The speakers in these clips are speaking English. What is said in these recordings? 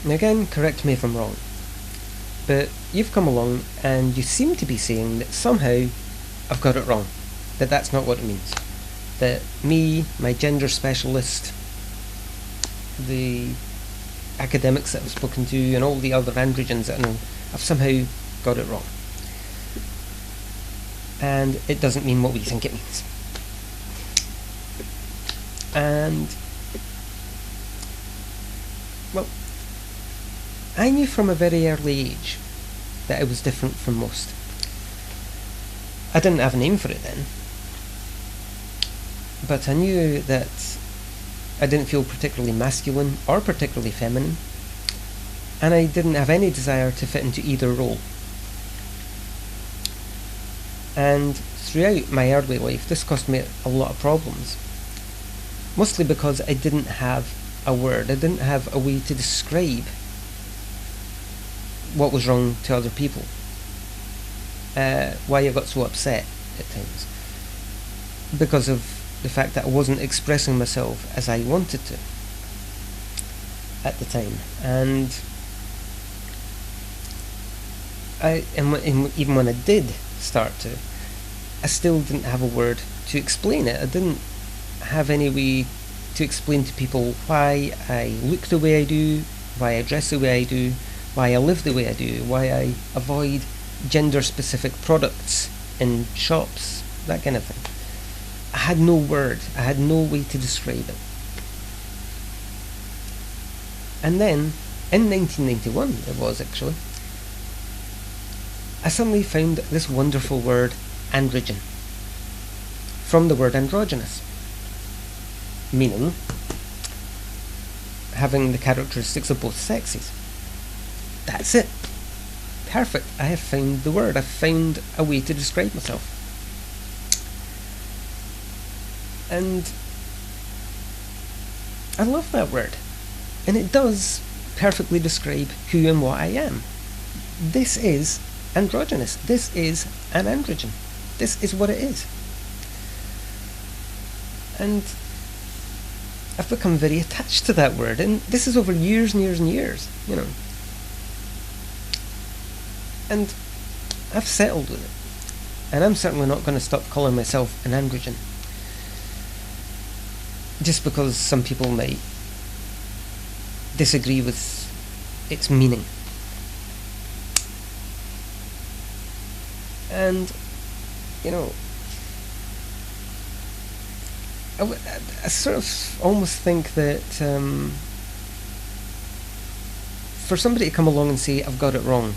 Now again, correct me if I'm wrong, but you've come along and you seem to be saying that somehow I've got it wrong, that that's not what it means, that me, my gender specialist, the academics that I've spoken to, and all the other androgynes that I know, I've somehow got it wrong, and it doesn't mean what we think it means. And well, I knew from a very early age that I was different from most. I didn't have a name for it then, but I knew that I didn't feel particularly masculine or particularly feminine, and I didn't have any desire to fit into either role. And throughout my early life, this caused me a lot of problems, mostly because I didn't have a word, I didn't have a way to describe what was wrong to other people, why I got so upset at times, because of the fact that I wasn't expressing myself as I wanted to at the time. And even when I did start to, I still didn't have a word to explain it. I didn't have any way to explain to people why I look the way I do, why I dress the way I do, why I live the way I do, why I avoid gender-specific products in shops, that kind of thing. I had no word, I had no way to describe it. And then, in 1991 it was actually, I suddenly found this wonderful word, androgyne, from the word androgynous, meaning having the characteristics of both sexes. That's it. Perfect. I have found the word. I've found a way to describe myself. And I love that word. And it does perfectly describe who and what I am. This is androgynous. This is an androgyne. This is what it is. And I've become very attached to that word, and this is over years and years and years, you know. And I've settled with it. And I'm certainly not going to stop calling myself an androgyne, just because some people might disagree with its meaning. And, you know, I sort of almost think that for somebody to come along and say I've got it wrong,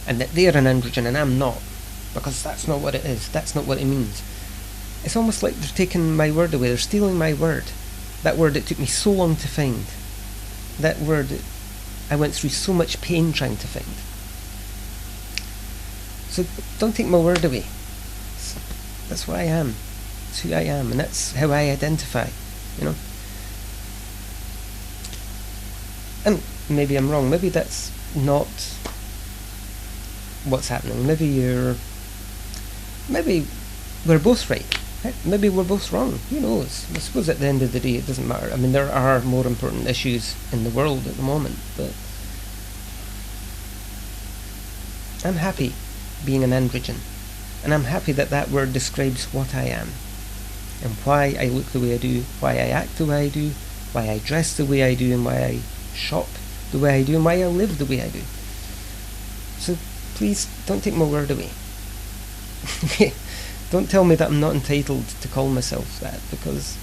and that they're an androgyne and I'm not, because that's not what it is, that's not what it means, it's almost like they're taking my word away, they're stealing my word. That word it took me so long to find, that word I went through so much pain trying to find. So don't take my word away. That's what I am. That's who I am, and that's how I identify, you know. And maybe I'm wrong, maybe that's not what's happening. Maybe we're both right. Maybe we're both wrong. Who knows? I suppose at the end of the day it doesn't matter. I mean, there are more important issues in the world at the moment, but I'm happy being an androgyne, and I'm happy that that word describes what I am, and why I look the way I do, why I act the way I do, why I dress the way I do, and why I shop the way I do, and why I live the way I do. So please don't take my word away. Don't tell me that I'm not entitled to call myself that, because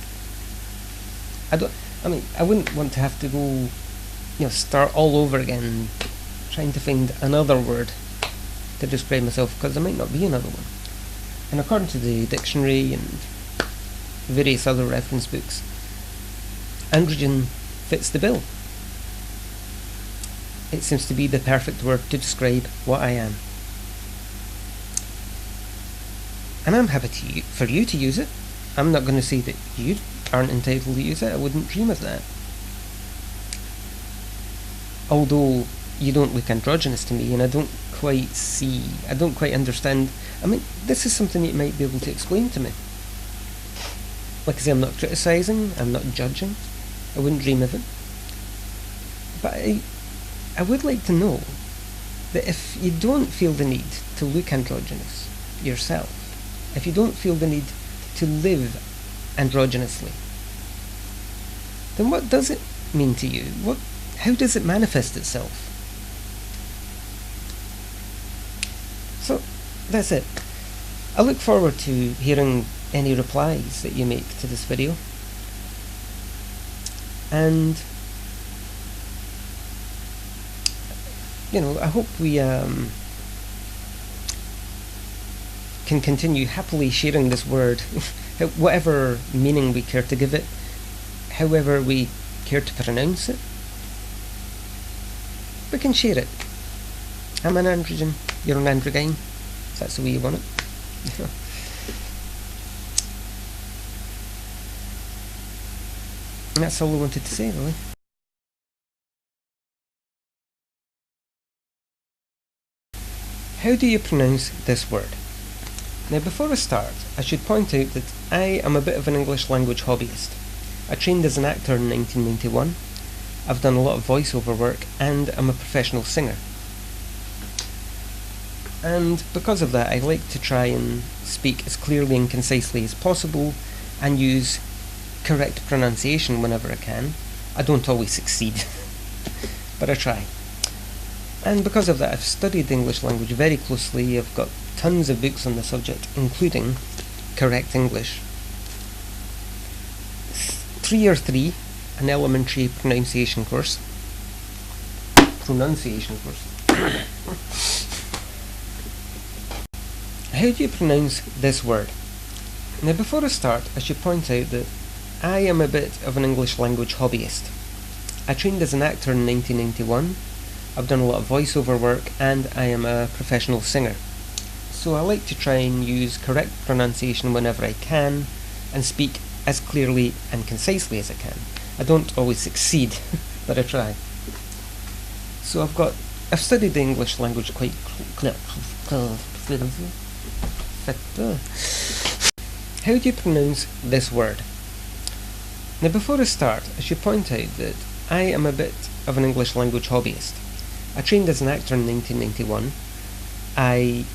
I wouldn't want to have to go, start all over again trying to find another word to describe myself, because there might not be another one. And according to the dictionary and various other reference books, androgyne fits the bill. It seems to be the perfect word to describe what I am. And I'm happy for you to use it. I'm not going to say that you aren't entitled to use it. I wouldn't dream of that. Although you don't look androgynous to me, and I don't quite understand. I mean, this is something you might be able to explain to me. Like I say, I'm not criticising, I'm not judging. I wouldn't dream of it. But I I would like to know that if you don't feel the need to look androgynous yourself, if you don't feel the need to live androgynously, then what does it mean to you? How does it manifest itself? So, that's it. I look forward to hearing any replies that you make to this video. And, I hope we can continue happily sharing this word, whatever meaning we care to give it, however we care to pronounce it. We can share it. I'm an androgyne, you're an androgyne. If that's the way you want it. And that's all I wanted to say, really. How do you pronounce this word? Now, before I start, I should point out that I am a bit of an English language hobbyist. I trained as an actor in 1991. I've done a lot of voiceover work, and I'm a professional singer. And because of that, I like to try and speak as clearly and concisely as possible and use correct pronunciation whenever I can. I don't always succeed, but I try. And because of that, I've studied the English language very closely. I've got tons of books on the subject, including Correct English. 3 or 3, an elementary pronunciation course. How do you pronounce this word? Now, before I start, I should point out that I am a bit of an English language hobbyist. I trained as an actor in 1991. I've done a lot of voiceover work, and I am a professional singer. So I like to try and use correct pronunciation whenever I can, and speak as clearly and concisely as I can. I don't always succeed, but I try. So I've studied the English language quite How do you pronounce this word? Now, before I start, I should point out that I am a bit of an English language hobbyist. I trained as an actor in 1991. I